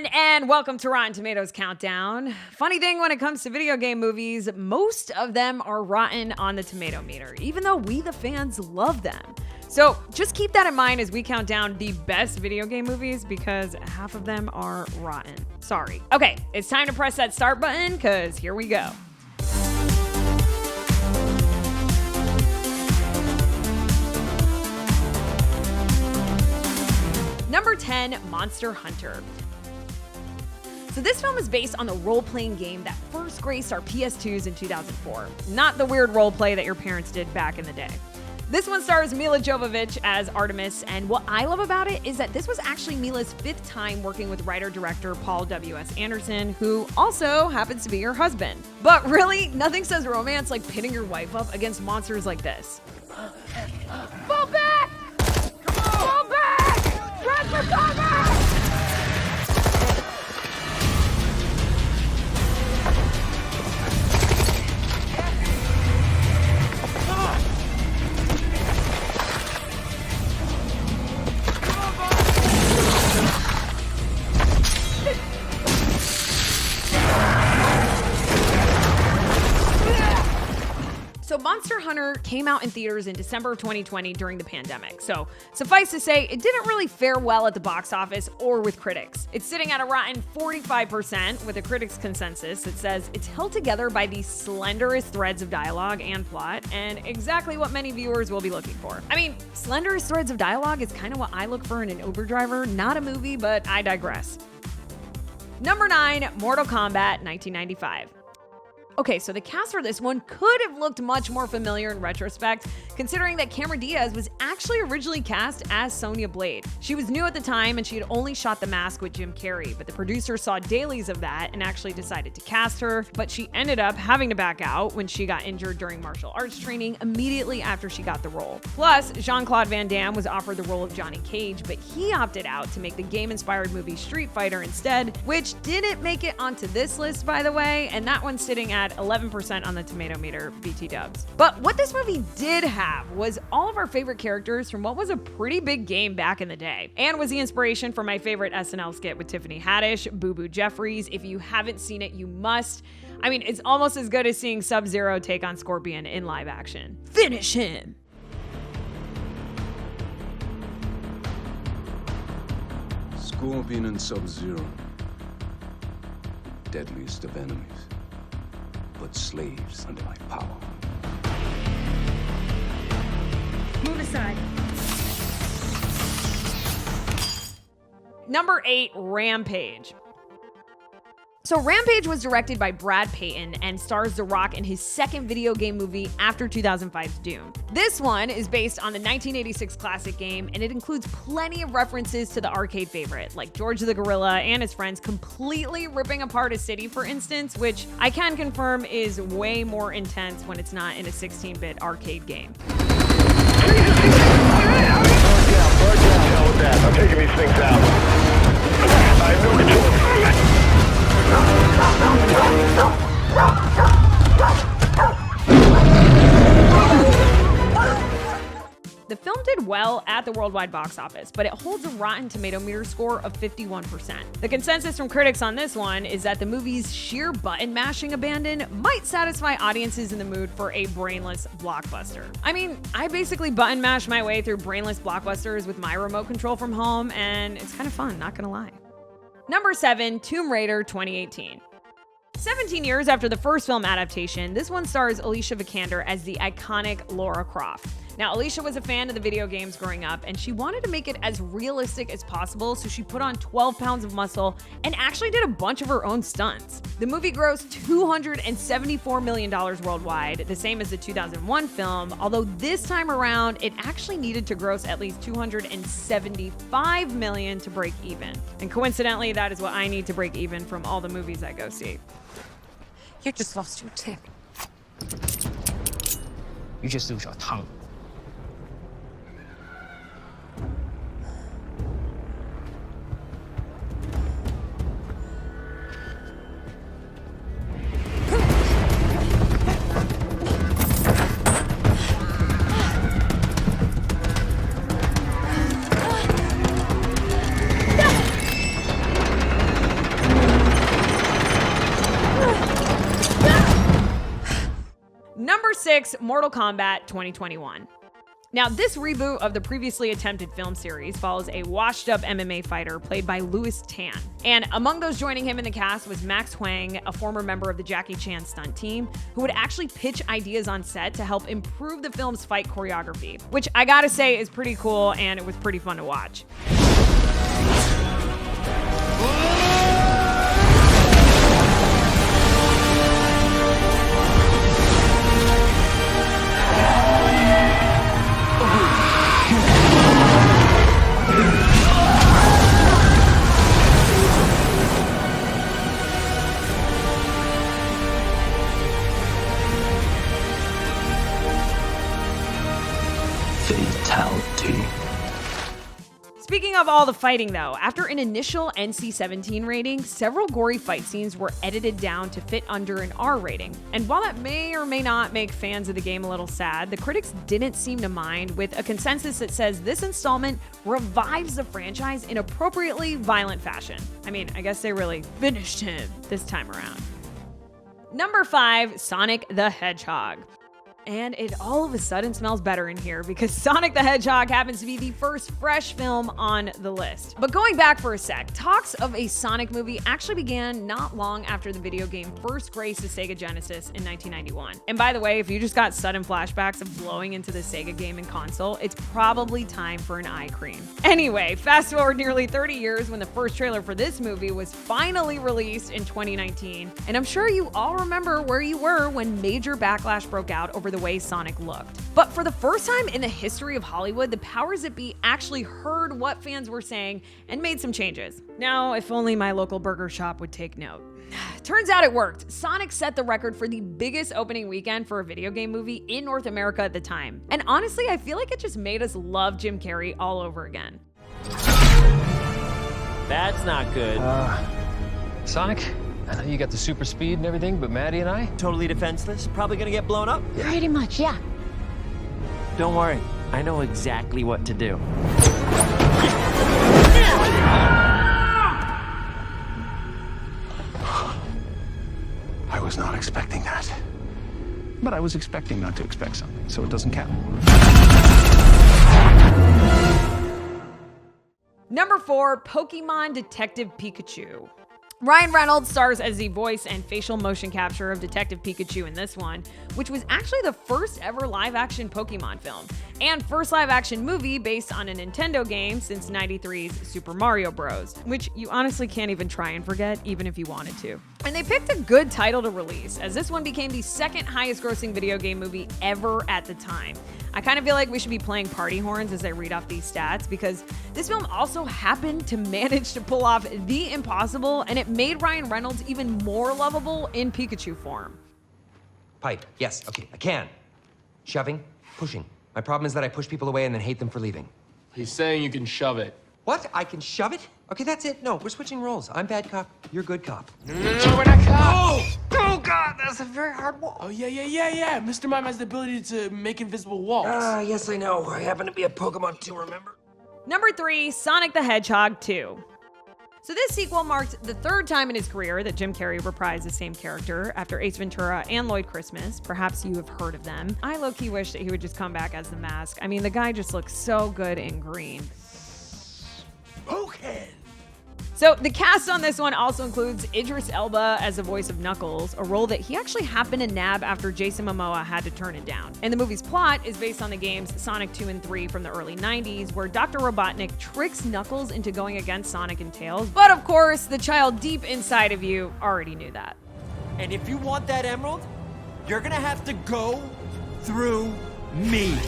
everyone, and welcome to Rotten Tomatoes Countdown. Funny thing when it comes to video game movies, most of them are rotten on the tomato meter, even though we the fans love them. So just keep that in mind as we count down the best video game movies, because half of them are rotten. Sorry. Okay, it's time to press that start button, because here we go. Number 10, Monster Hunter. So this film is based on the role-playing game that first graced our PS2s in 2004. Not the weird role-play that your parents did back in the day. This one stars Mila Jovovich as Artemis, and what I love about it is that this was actually Mila's 5th time working with writer-director Paul W.S. Anderson, who also happens to be her husband. But really, nothing says romance like pitting your wife up against monsters like this. Fall back! Fall back! Run for cover! So Monster Hunter came out in theaters in December of 2020 during the pandemic. So suffice to say, it didn't really fare well at the box office or with critics. It's sitting at a rotten 45% with a critics consensus that says it's held together by the slenderest threads of dialogue and plot, and exactly what many viewers will be looking for. I mean, slenderest threads of dialogue is kind of what I look for in an Uber driver, not a movie, but I digress. Number 9, Mortal Kombat 1995. Okay, so the cast for this one could have looked much more familiar in retrospect, considering that Cameron Diaz was actually originally cast as Sonya Blade. She was new at the time and she had only shot The Mask with Jim Carrey, but the producer saw dailies of that and actually decided to cast her, but she ended up having to back out when she got injured during martial arts training immediately after she got the role. Plus, Jean-Claude Van Damme was offered the role of Johnny Cage, but he opted out to make the game-inspired movie Street Fighter instead, which didn't make it onto this list, by the way, and that one's sitting at 11% on the tomato meter, BT dubs. But what this movie did have was all of our favorite characters from what was a pretty big game back in the day, and was the inspiration for my favorite SNL skit with Tiffany Haddish, Boo Boo Jeffries. If you haven't seen it, you must. I mean, it's almost as good as seeing Sub-Zero take on Scorpion in live action. Finish him! Scorpion and Sub-Zero. Deadliest of enemies. But slaves under my power. Move aside. Number 8, Rampage. So Rampage was directed by Brad Payton and stars The Rock in his second video game movie after 2005's Doom. This one is based on the 1986 classic game, and it includes plenty of references to the arcade favorite, like George the Gorilla and his friends completely ripping apart a city, for instance, which I can confirm is way more intense when it's not in a 16-bit arcade game. Bird down with that. I'm taking these things out. I have no control. The film did well at the worldwide box office, but it holds a Rotten Tomato meter score of 51%. The consensus from critics on this one is that the movie's sheer button-mashing abandon might satisfy audiences in the mood for a brainless blockbuster. I mean, I basically button-mash my way through brainless blockbusters with my remote control from home, and it's kind of fun, not gonna lie. Number 7, Tomb Raider 2018. 17 years after the first film adaptation, this one stars Alicia Vikander as the iconic Lara Croft. Now, Alicia was a fan of the video games growing up, and she wanted to make it as realistic as possible, so she put on 12 pounds of muscle and actually did a bunch of her own stunts. The movie grossed $274 million worldwide, the same as the 2001 film, although this time around, it actually needed to gross at least $275 million to break even. And coincidentally, that is what I need to break even from all the movies I go see. You just lost your tip. You just lose your tongue. 6, Mortal Kombat 2021. Now, this reboot of the previously attempted film series follows a washed-up MMA fighter played by Louis Tan. And among those joining him in the cast was Max Huang, a former member of the Jackie Chan stunt team, who would actually pitch ideas on set to help improve the film's fight choreography, which I gotta say is pretty cool and it was pretty fun to watch. Fatality. Speaking of all the fighting though, after an initial NC-17 rating, several gory fight scenes were edited down to fit under an R rating. And while that may or may not make fans of the game a little sad, the critics didn't seem to mind, with a consensus that says this installment revives the franchise in appropriately violent fashion. I mean, I guess they really finished him this time around. Number 5, Sonic the Hedgehog. And it all of a sudden smells better in here because Sonic the Hedgehog happens to be the first fresh film on the list. But going back for a sec, talks of a Sonic movie actually began not long after the video game first graced the Sega Genesis in 1991. And by the way, if you just got sudden flashbacks of blowing into the Sega gaming console, it's probably time for an eye cream. Anyway, fast forward nearly 30 years when the first trailer for this movie was finally released in 2019. And I'm sure you all remember where you were when major backlash broke out over the way Sonic looked. But for the first time in the history of Hollywood, the powers that be actually heard what fans were saying and made some changes. Now, if only my local burger shop would take note. Turns out it worked. Sonic set the record for the biggest opening weekend for a video game movie in North America at the time. And honestly, I feel like it just made us love Jim Carrey all over again. That's not good. Sonic, I know you got the super speed and everything, but Maddie and I? Totally defenseless? Probably gonna get blown up? Pretty much, yeah. Don't worry, I know exactly what to do. I was not expecting that. But I was expecting not to expect something, so it doesn't count. Number 4, Pokemon Detective Pikachu. Ryan Reynolds stars as the voice and facial motion capture of Detective Pikachu in this one, which was actually the first ever live-action Pokemon film, and first live-action movie based on a Nintendo game since '93's Super Mario Bros., which you honestly can't even try and forget, even if you wanted to. And they picked a good title to release, as this one became the second highest grossing video game movie ever at the time. I kind of feel like we should be playing party horns as I read off these stats, because this film also happened to manage to pull off the impossible, and it made Ryan Reynolds even more lovable in Pikachu form. Pipe, yes, okay, I can. Shoving, pushing. My problem is that I push people away and then hate them for leaving. He's saying you can shove it. What? I can shove it? Okay, that's it. No, we're switching roles. I'm bad cop, you're good cop. No, we're not cops. Oh, God, that's a very hard wall. Oh, yeah. Mr. Mime has the ability to make invisible walls. Yes, I know. I happen to be a Pokemon too, remember? Number 3, Sonic the Hedgehog 2. So this sequel marked the third time in his career that Jim Carrey reprised the same character after Ace Ventura and Lloyd Christmas. Perhaps you have heard of them. I low-key wish that he would just come back as the Mask. I mean, the guy just looks so good in green. Okay. So the cast on this one also includes Idris Elba as the voice of Knuckles, a role that he actually happened to nab after Jason Momoa had to turn it down. And the movie's plot is based on the games Sonic 2 and 3 from the early 90s, where Dr. Robotnik tricks Knuckles into going against Sonic and Tails. But of course, the child deep inside of you already knew that. And if you want that emerald, you're gonna have to go through me.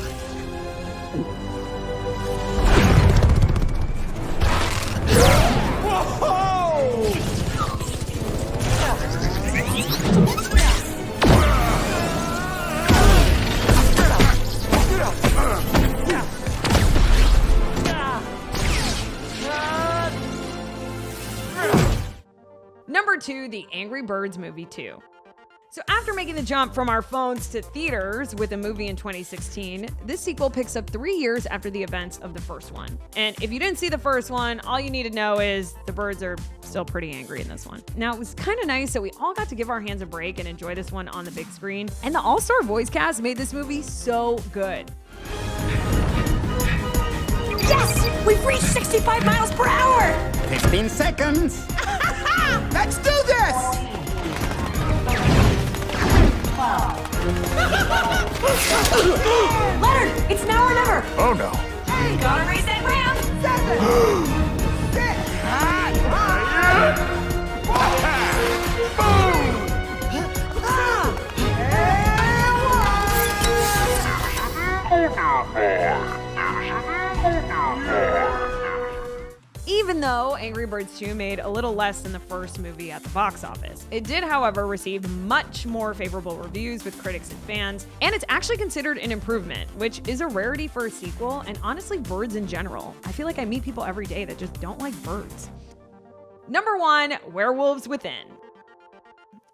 Number 2, The Angry Birds Movie 2. So after making the jump from our phones to theaters with a movie in 2016, this sequel picks up 3 years after the events of the first one. And if you didn't see the first one, all you need to know is the birds are still pretty angry in this one. Now, it was kind of nice that we all got to give our hands a break and enjoy this one on the big screen. And the all-star voice cast made this movie so good. Yes! We've reached 65 miles per hour! 15 seconds. Let's do this! Leonard, it's now or never! Oh no. Hey, gotta raise that ramp! 7. Even though Angry Birds 2 made a little less than the first movie at the box office. It did, however, receive much more favorable reviews with critics and fans, and it's actually considered an improvement, which is a rarity for a sequel, and honestly, birds in general. I feel like I meet people every day that just don't like birds. Number 1, Werewolves Within.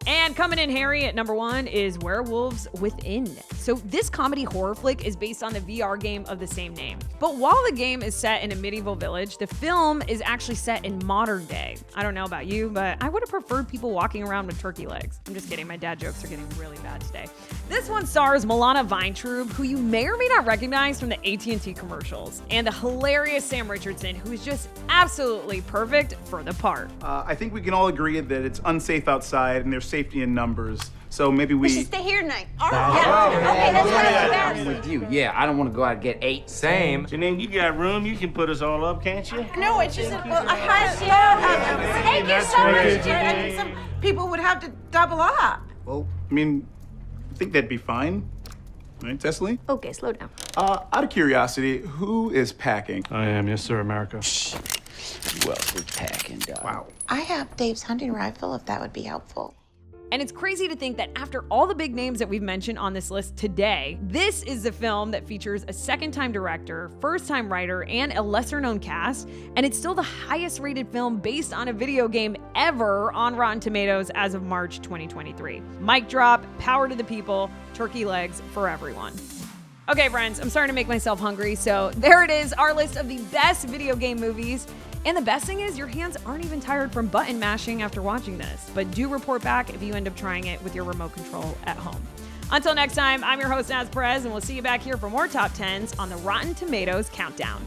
And coming in Harry at number 1 is Werewolves Within. So this comedy horror flick is based on the VR game of the same name. But while the game is set in a medieval village, the film is actually set in modern day. I don't know about you, but I would have preferred people walking around with turkey legs. I'm just kidding, my dad jokes are getting really bad today. This one stars Milana Weintraub, who you may or may not recognize from the AT&T commercials, and the hilarious Sam Richardson, who is just absolutely perfect for the part. I think we can all agree that it's unsafe outside and there's safety in numbers. So maybe we should stay here tonight. All right. Yeah. Okay, that's right. I'm with you. Yeah, I don't want to go out and get 8. Same. Janine, you got room. You can put us all up, can't you? No, it's just a high floor. Thank you so much, Jared. I think some people would have to double up. Well, I mean, I think that'd be fine. Right, Cecily? Okay, slow down. Out of curiosity, who is packing? I am, yes, sir, America. Who else is packing, dog? Wow. I have Dave's hunting rifle, if that would be helpful. And it's crazy to think that after all the big names that we've mentioned on this list today, this is the film that features a second-time director, first-time writer, and a lesser-known cast, and it's still the highest-rated film based on a video game ever on Rotten Tomatoes as of March 2023. Mic drop, power to the people, turkey legs for everyone. Okay, friends, I'm starting to make myself hungry, so there it is, our list of the best video game movies. And the best thing is your hands aren't even tired from button mashing after watching this, but do report back if you end up trying it with your remote control at home. Until next time, I'm your host, Naz Perez, and we'll see you back here for more Top 10s on the Rotten Tomatoes Countdown.